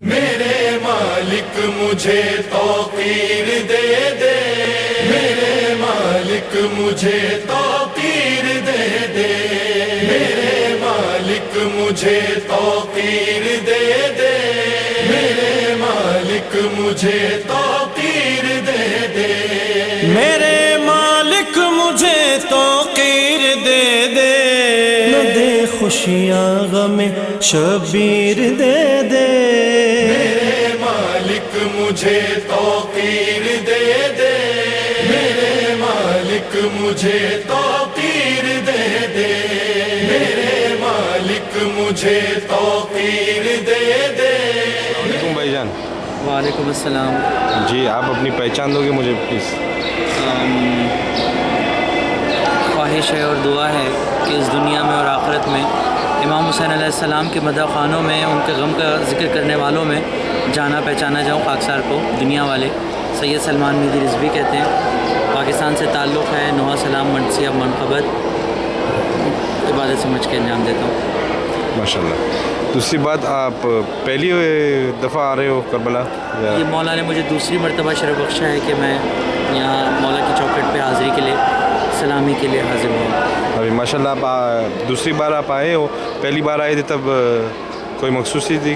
میرے مالک مجھے توقیر دے دے، میرے مالک مجھے توقیر دے دے، میرے مالک مجھے توقیر دے دے، میرے مالک مجھے توقیر دے دے، میرے مالک مجھے توقیر دے دے، نہ دے خوشیاں غم شبیر دے دے، میرے مالک مجھے توقیر دے دے، میرے مالک مجھے توقیر دے دے، میرے مالک مجھے توقیر دے دے۔ وعلیکم بھائی جان۔ وعلیکم السلام۔ جی آپ اپنی پہچان دو گے مجھے پلیز؟ خواہش ہے اور دعا ہے کہ اس دنیا میں اور آخرت میں امام حسین علیہ السلام کے مدح خوانوں میں، ان کے غم کا ذکر کرنے والوں میں جانا پہچانا جاؤں۔ خاکسار کو دنیا والے سید سلمان میری رضوی کہتے ہیں، پاکستان سے تعلق ہے، نواں سلام منسی اب منقبت، عبادت سمجھ کے انجام دیتا ہوں۔ ماشاءاللہ۔ دوسری بات، آپ پہلی دفعہ آ رہے ہو کربلا؟ یہ مولا نے مجھے دوسری مرتبہ شرف بخشا ہے کہ میں یہاں مولا کی چوکھٹ پہ حاضری کے لیے، سلامی کے لیے حاضر ہوں۔ ابھی ماشاءاللہ آپ دوسری بار آپ آئے ہو، پہلی بار آئے تھے تب کوئی مخصوصی تھی؟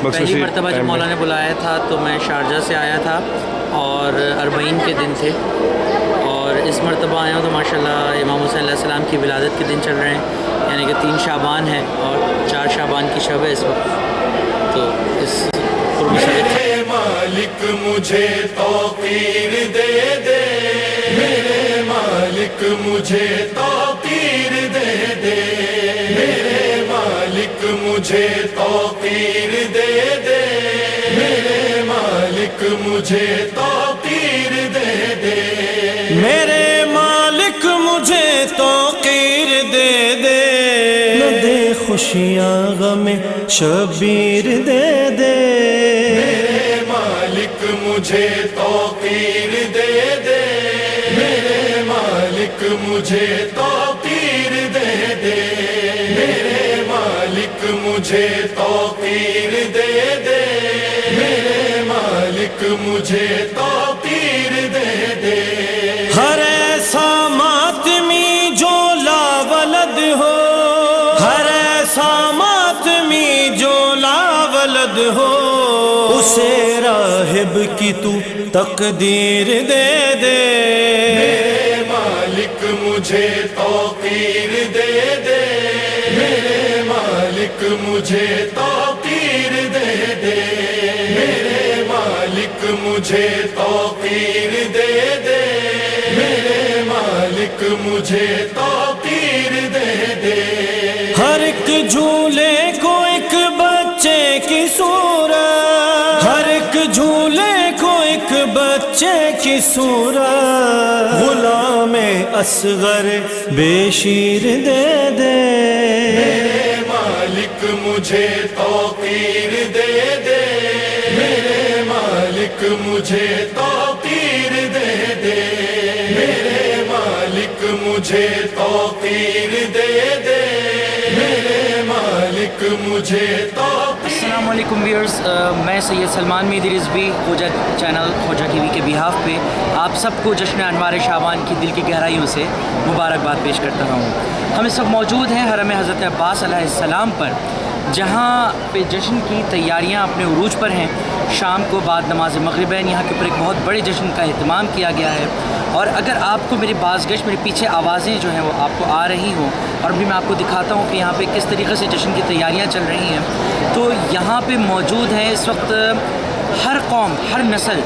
پہلی مرتبہ جب مولا نے بلایا تھا تو میں شارجہ سے آیا تھا اور 40 کے دن تھے، اور اس مرتبہ آیا ہوں تو ماشاءاللہ امام حسین علیہ السلام کی ولادت کے دن چل رہے ہیں، یعنی کہ 3 شعبان ہے اور 4 شعبان کی شب ہے اس وقت، تو اس قرب سے میرے مالک مجھے توقیر دے دے، میرے مالک مجھے توقیر دے دے، میرے مالک مجھے توقیر دے دے، میرے مالک مجھے توقیر دے دے، میرے مالک مجھے توقیر دے دے، نہ دے خوشیاں غم شبیر دے دے، میرے مالک مجھے توقیر دے دے، میرے مالک مجھے توقیر دے دے، میرے مالک مجھے توقیر دے دے، میرے مالک مجھے توقیر دے دے۔ ہر ایسا ماتمی جو لا ولد ہو، ہر ایسا ماتمی جو لا ولد ہو، اسے راہب کی تو تقدیر دے دے، میرے مالک مجھے توقیر دے دے، میرے مالک مجھے توقیر دے دے، میرے مالک مجھے توقیر دے دے، میرے مالک مجھے توقیر دے دے۔ ہر ایک جھولے کو ایک بچے کی صورت، ہر ایک جھولے کو ایک بچے کی صورت، غلام اصغر بے شیر دے دے، میرے مالک مجھے توقیر دے دے، میرے مالک مجھے توقیر دے دے، میرے مالک مجھے توقیر دے دے، میرے مالک مجھے توقیر۔ السلام علیکم ویورز، میں سید سلمان میری رضوی خوجہ چینل خوجہ ٹی وی کے بیہاف پہ آپ سب کو جشن انوار شعبان کی دل کی گہرائیوں سے مبارکباد پیش کرتا ہوں۔ ہم اس وقت موجود ہیں حرم حضرت عباس علیہ السلام پر، جہاں پہ جشن کی تیاریاں اپنے عروج پر ہیں۔ شام کو بعد نماز مغربین یہاں کے اوپر ایک بہت بڑے جشن کا اہتمام کیا گیا ہے، اور اگر آپ کو میری بازگشت، میرے پیچھے آوازیں جو ہیں وہ آپ کو آ رہی ہوں، اور بھی میں آپ کو دکھاتا ہوں کہ یہاں پہ کس طریقے سے جشن کی تیاریاں چل رہی ہیں، تو یہاں پہ موجود ہیں اس وقت ہر قوم، ہر نسل۔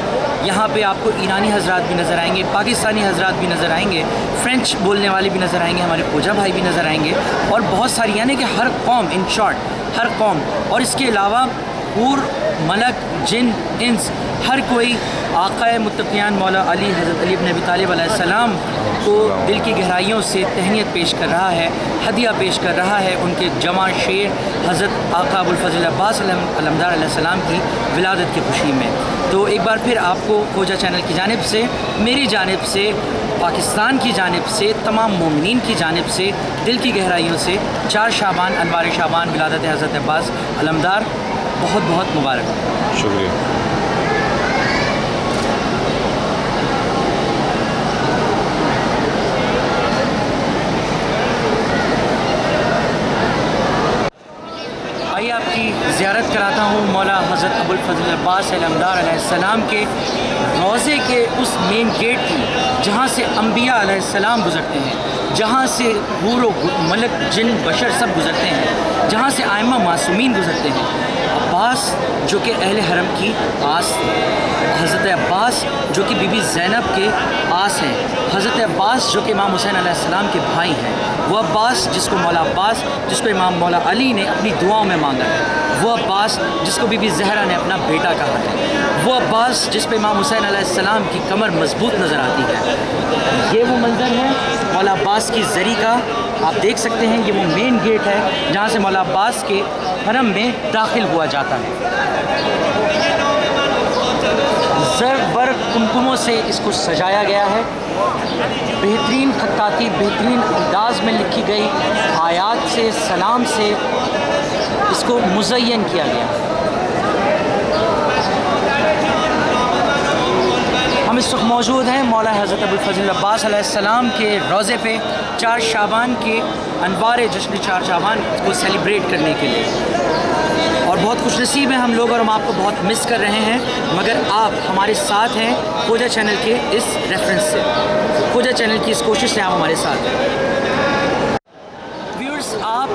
یہاں پہ آپ کو ایرانی حضرات بھی نظر آئیں گے، پاکستانی حضرات بھی نظر آئیں گے، فرینچ بولنے والے بھی نظر آئیں گے، ہمارے خوجہ بھائی بھی نظر آئیں گے، اور بہت ساری، یعنی کہ ہر قوم، ان شارٹ ہر قوم، اور اس کے علاوہ حور، ملک، جن، انس، ہر کوئی آقا متقیان مولا علی، حضرت علی بن ابی طالب علیہ السلام کو دل کی گہرائیوں سے تہنیت پیش کر رہا ہے، ہدیہ پیش کر رہا ہے ان کے جمع شیر حضرت آقا ابوالفضل عباس علمدار علیہ السلام کی ولادت کی خوشی میں۔ تو ایک بار پھر آپ کو خوجہ چینل کی جانب سے، میری جانب سے، پاکستان کی جانب سے، تمام مومنین کی جانب سے دل کی گہرائیوں سے 4 شعبان انوار شعبان ولادت حضرت عباس علمدار بہت بہت مبارک. شکریہ. آئیے آپ کی زیارت کراتا ہوں مولا حضرت ابوالفضل عباس علمدار علیہ السلام کے روضے کے اس مین گیٹ کی جہاں سے انبیاء علیہ السلام گزرتے ہیں, جہاں سے حور و ملک جن بشر سب گزرتے ہیں, جہاں سے ائمہ معصومین گزرتے ہیں. عباس جو کہ اہل حرم کی آس, حضرت عباس جو کہ بی بی زینب کے آس ہیں, حضرت عباس جو کہ امام حسین علیہ السلام کے بھائی ہیں, وہ عباس جس کو مولا عباس جس کو امام مولا علی نے اپنی دعاؤں میں مانگا ہے, وہ عباس جس کو بی بی زہرا نے اپنا بیٹا کہا ہے, وہ عباس جس پہ امام حسین علیہ السلام کی کمر مضبوط نظر آتی ہے. یہ وہ منظر ہے مولا عباس کی زری کا, آپ دیکھ سکتے ہیں یہ وہ مین گیٹ ہے جہاں سے مولا عباس کے حرم میں داخل ہوا جاتا ہے. زر بر کمکموں سے اس کو سجایا گیا ہے, بہترین خطاطی بہترین انداز میں لکھی گئی آیات سے سلام سے اس کو مزین کیا گیا. ہم اس وقت موجود ہیں مولا حضرت ابوالفضل عباس علیہ السلام کے روضے پہ 4 شعبان کے انوار جشن 4 شعبان کو سیلیبریٹ کرنے کے لیے, اور بہت خوش نصیب ہیں ہم لوگ اور ہم آپ کو بہت مس کر رہے ہیں, مگر آپ ہمارے ساتھ ہیں خوجہ چینل کے اس ریفرنس سے, خوجہ چینل کی اس کوشش سے آپ ہمارے ساتھ ہیں. ویورز, آپ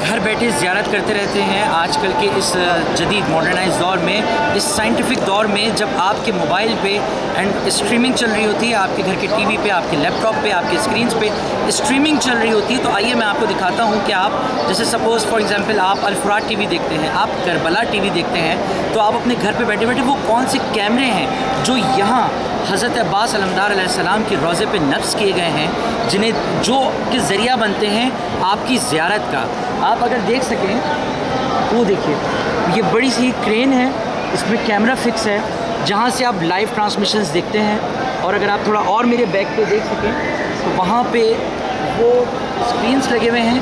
گھر بیٹھے زیارت کرتے رہتے ہیں آج کل کے اس جدید ماڈرنائز دور میں, اس سائنٹیفک دور میں, جب آپ کے موبائل پہ اینڈ اسٹریمنگ چل رہی ہوتی ہے, آپ کے گھر کے ٹی وی پہ, آپ کے لیپ ٹاپ پہ, آپ کے اسکرینس پہ اسٹریمنگ چل رہی ہوتی ہے. تو آئیے میں آپ کو دکھاتا ہوں کہ آپ جیسے سپوز فار ایگزامپل آپ الفرات ٹی وی دیکھتے ہیں, آپ کربلا ٹی وی دیکھتے ہیں, تو آپ اپنے گھر پہ بیٹھے بیٹھے وہ کون سے کیمرے ہیں جو یہاں حضرت عباس علمدار علیہ السلام کے روضے پہ نصب کیے گئے ہیں, جنہیں جو کہ ذریعہ بنتے ہیں آپ کی زیارت کا. آپ اگر دیکھ سکیں وہ دیکھیے, یہ بڑی سی کرین ہے, اس میں کیمرہ فکس ہے جہاں سے آپ لائیو ٹرانسمیشنز دیکھتے ہیں. اور اگر آپ تھوڑا اور میرے بیک پہ دیکھ سکیں تو وہاں پہ وہ اسکرینس لگے ہوئے ہیں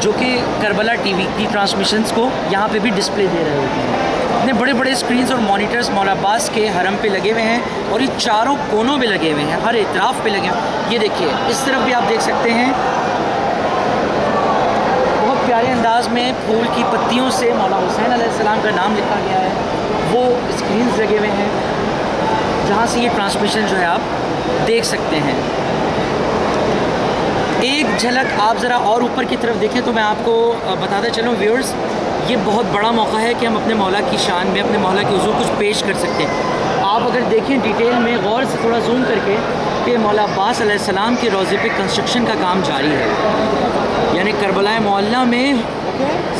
جو کہ کربلا ٹی وی کی ٹرانسمیشنز کو یہاں پہ بھی ڈسپلے دے رہے ہوتے ہیں. اتنے بڑے بڑے اسکرینز اور مانیٹرز مولا عباس کے حرم پہ لگے ہوئے ہیں, اور یہ چاروں کونوں پہ لگے ہوئے ہیں, ہر اطراف پہ لگے ہوئے. یہ دیکھیے اس طرف بھی آپ دیکھ سکتے ہیں, بہت پیارے انداز میں پھول کی پتیوں سے مولا حسین علیہ السلام کا نام لکھا گیا ہے. وہ اسکرینز لگے ہوئے ہیں جہاں سے یہ ٹرانسمیشن جو ہے آپ دیکھ سکتے ہیں. ایک جھلک آپ ذرا اور اوپر کی طرف دیکھیں تو میں آپ کو بتاتا چلوں ویورز, یہ بہت بڑا موقع ہے کہ ہم اپنے مولا کی شان میں اپنے مولا کے حضور کچھ پیش کر سکتے ہیں. آپ اگر دیکھیں ڈیٹیل میں غور سے تھوڑا زوم کر کے کہ مولا عباس علیہ السلام کے روضے پہ کنسٹرکشن کا کام جاری ہے, یعنی کربلا معلیٰ میں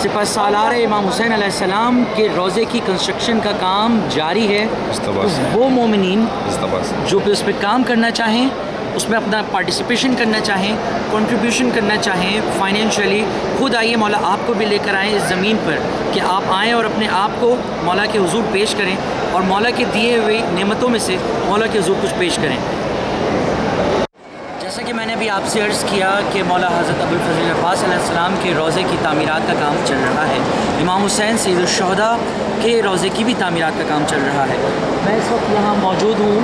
سپہ سالار امام حسین علیہ السلام کے روضے کی کنسٹرکشن کا کام جاری ہے. تو وہ مومنین جو کہ اس پہ کام کرنا چاہیں, اس میں اپنا پارٹیسپیشن کرنا چاہیں, کنٹریبیوشن کرنا چاہیں فائنینشلی, خود آئیے مولا آپ کو بھی لے کر آئیں اس زمین پر کہ آپ آئیں اور اپنے آپ کو مولا کے حضور پیش کریں, اور مولا کے دیے ہوئے نعمتوں میں سے مولا کے حضور کچھ پیش کریں. جیسا کہ میں نے ابھی آپ سے عرض کیا کہ مولا حضرت ابوالفضل عباس علیہ السلام کے روضے کی تعمیرات کا کام چل رہا ہے, امام حسین سید الشہداء کے روضے کی بھی تعمیرات کا کام چل رہا ہے. میں اس وقت یہاں موجود ہوں,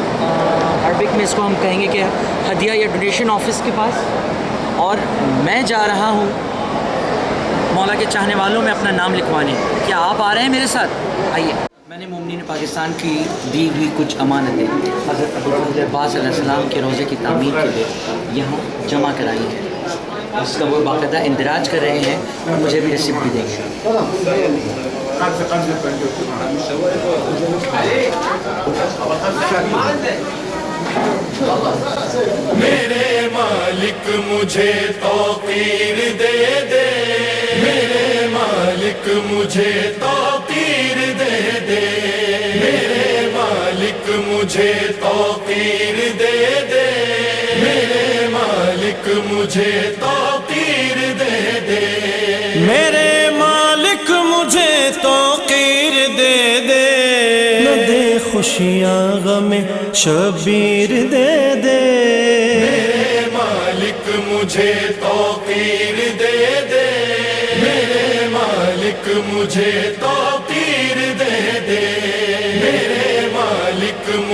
عربک میں اس کو ہم کہیں گے کہ ہدیہ یا ڈونیشن آفس کے پاس, اور میں جا رہا ہوں مولا کے چاہنے والوں میں اپنا نام لکھوانے. کیا آپ آ رہے ہیں میرے ساتھ؟ آئیے. میں نے مومنین پاکستان کی دی ہوئی کچھ امانتیں حضرت ابوالفضل عباس علیہ السلام کے روضے کی تعمیر کے لیے یہاں جمع کرائی ہیں, اس کا وہ باقاعدہ اندراج کر رہے ہیں, اور مجھے بھی رسید بھی دیں گے. میرے مالک مجھے توقیر دے دے, میرے مالک مجھے توقیر دے دے, میرے مالک مجھے توقیر دے دے, میرے مالک مجھے توقیر دے دے, میرے مالک مجھے توقیر دے دے, نہ دے خوشیاں غم شبیر دے دے, میرے مالک مجھے توقیر دے دے, میرے مالک مجھے توقیر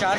4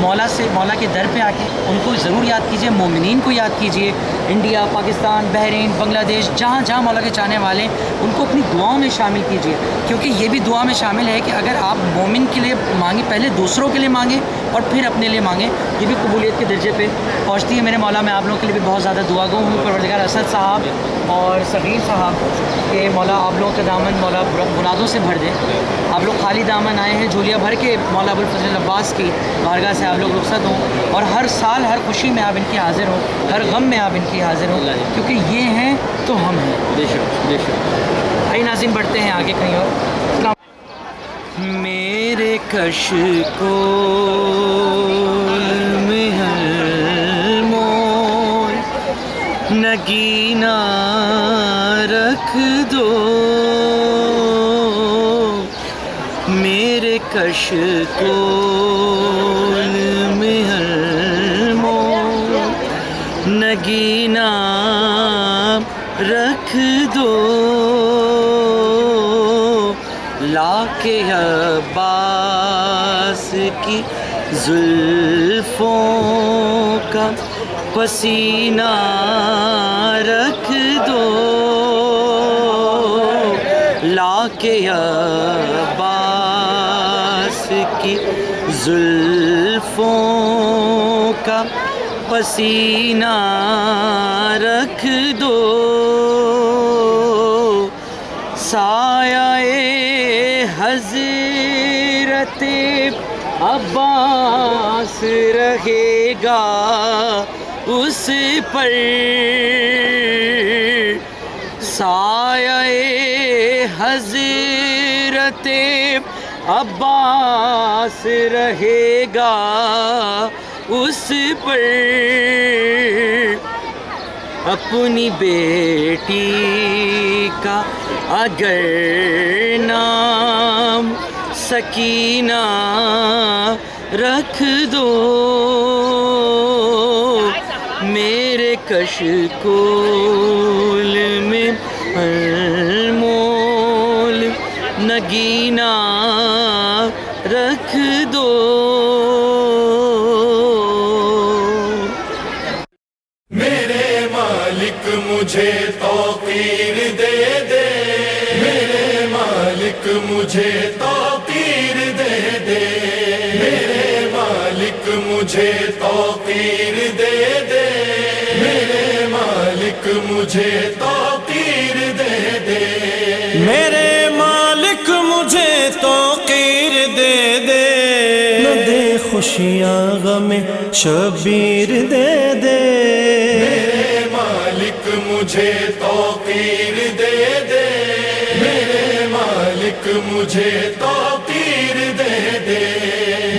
مولا کے در پہ آ کے ان کو ضرور یاد کیجیے، مومنین کو یاد کیجیے، انڈیا، پاکستان، بحرین، بنگلہ دیش، جہاں جہاں مولا کے چاہنے والے ہیں ان کو اپنی دعاؤں میں شامل کیجیے، کیونکہ یہ بھی دعا میں شامل ہے کہ اگر آپ مومن کے لیے مانگیں، پہلے دوسروں کے لیے مانگیں اور پھر اپنے لیے مانگیں، یہ بھی قبولیت کے درجے پہ پہنچتی ہے۔ میرے مولا میں آپ لوگوں کے لیے بھی بہت زیادہ دعا گو ہوں، پروردگار اسد صاحب اور صغیر صاحب کہ مولا آپ لوگوں کا دامن مولا منادوں سے بھر دے۔ آپ لوگ خالی دامن آئے ہیں، جھولیاں بھر کے مولا ابوالفضل عباس کی بارگاہ سے آپ لوگ رخصت ہوں، اور ہر سال ہر خوشی میں آپ ان کی حاضر ہوں، ہر غم میں آپ ان کی حاضر ہوں، کیونکہ یہ ہیں تو ہم ہیں۔ بے شک بے شک۔ آئیے ناظرین بڑھتے ہیں آگے کہیں اور۔ میرے کش کو میں ہر موڑ نگینہ رکھ دو، میرے کش کو میں ہر موڑ نگینہ رکھ دو، لا کے عباس کی زلفوں کا پسینہ رکھ دو، لا کے عباس کی زلفوں کا پسینہ رکھ دو، سایہ حضرت عباس رہے گا اس پر، سایہ حضرت عباس رہے گا اس پر، اپنی بیٹی کا اگر نام سکینہ رکھ دو، میرے کشکول میں ہر مول نگینہ رکھ دو، میرے مالک مجھے توقیر دے دے، میرے مالک مجھے توقیر دے دے، میرے مالک مجھے توقیر دے دے، میرے مالک مجھے توقیر دے دے، میرے مالک مجھے توقیر دے دے، نہ دے خوشیاں غم شبیر دے دے، میرے مالک مجھے توقیر دے دے، میرے مالک مجھے توقیر دے دے،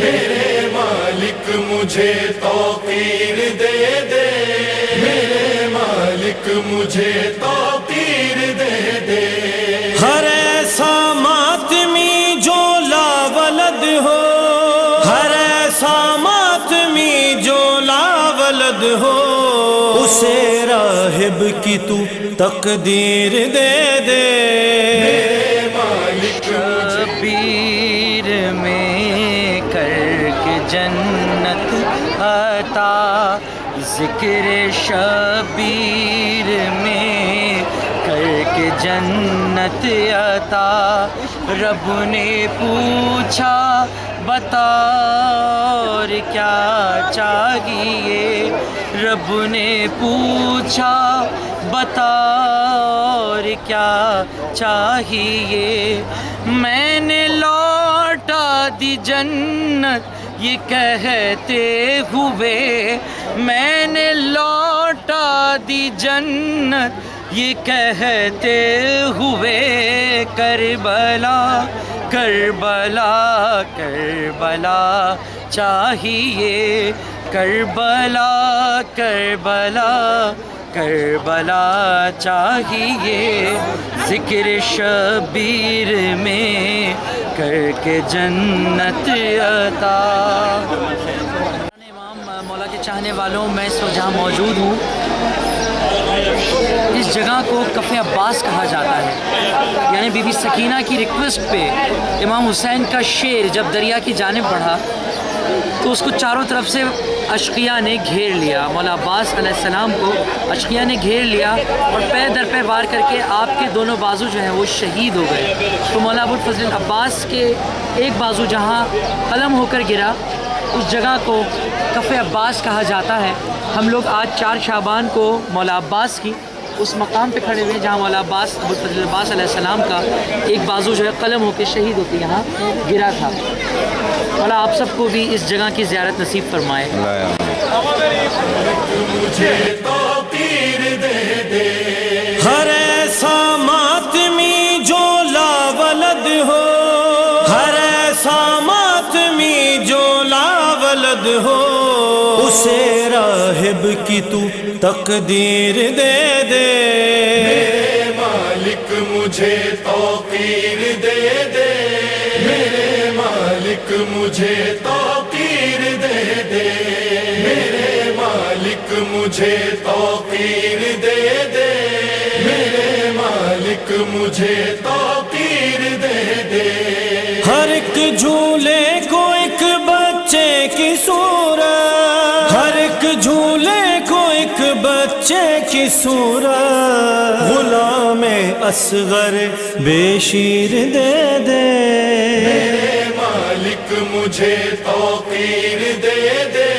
میرے مالک مجھے توقیر دے دے، میرے مالک مجھے توقیر دے دے، ہر ایسا ماتمی جو لا ولد ہو، ہر ایسا ماتمی جو لا ولد ہو، اسے راہب کی تو تقدیر دے دے، میرے مالک شبیر میں کر کے جنت عطا، ذکر شبیر میں کر کے جنت عطا، رب نے پوچھا بتا اور کیا چاہیے، رب نے پوچھا بتا اور کیا چاہیے، میں نے لوٹا دی جنت یہ کہتے ہوئے، میں نے لوٹا دی جنت یہ کہتے ہوئے، کربلا کربلا کربلا چاہیے، کربلا کربلا کربلا چاہیے، ذکر شبیر میں کر کے جنت عطا۔ امام مولا کے چاہنے والوں میں اس وقت جہاں موجود ہوں، اس جگہ کو کف عباس کہا جاتا ہے، یعنی بی بی سکینہ کی ریکویسٹ پہ امام حسین کا شعر جب دریا کی جانب بڑھا تو اس کو چاروں طرف سے اشقیاء نے گھیر لیا، مولا عباس علیہ السلام کو اشقیاء نے گھیر لیا اور پے در پے وار کر کے آپ کے دونوں بازو جو ہیں وہ شہید ہو گئے۔ تو مولا ابوالفضل عباس کے ایک بازو جہاں قلم ہو کر گرا اس جگہ کو کف عباس کہا جاتا ہے۔ ہم لوگ آج 4 شعبان کو مولا عباس کی اس مقام پہ کھڑے ہوئے ہیں جہاں مولا عباس ابوالفضل عباس علیہ السلام کا ایک بازو جو ہے قلم ہو کے شہید ہو کے یہاں گرا تھا۔ مولا آپ سب کو بھی اس جگہ کی زیارت نصیب فرمائے۔ مجھے توقیر دے دے، ہر ایسا ماتمی جو لا ولد ہو، ہر ایسا ماتمی جو لا ولد ہو، اسے راہب کی تو تقدیر دے دے۔ میرے مالک مجھے توقیر دے دے، میرے مالک مجھے توقیر دے دے، میرے مالک مجھے توقیر دے دے، میرے مالک مجھے توقیر دے دے۔ ہر ایک جھولے کو ایک بچے کی صورت، ہر ایک جھولے کو ایک بچے کی صورت، غلام اصغر بے شیر دے دے۔ میرے مالک مجھے توقیر دے دے،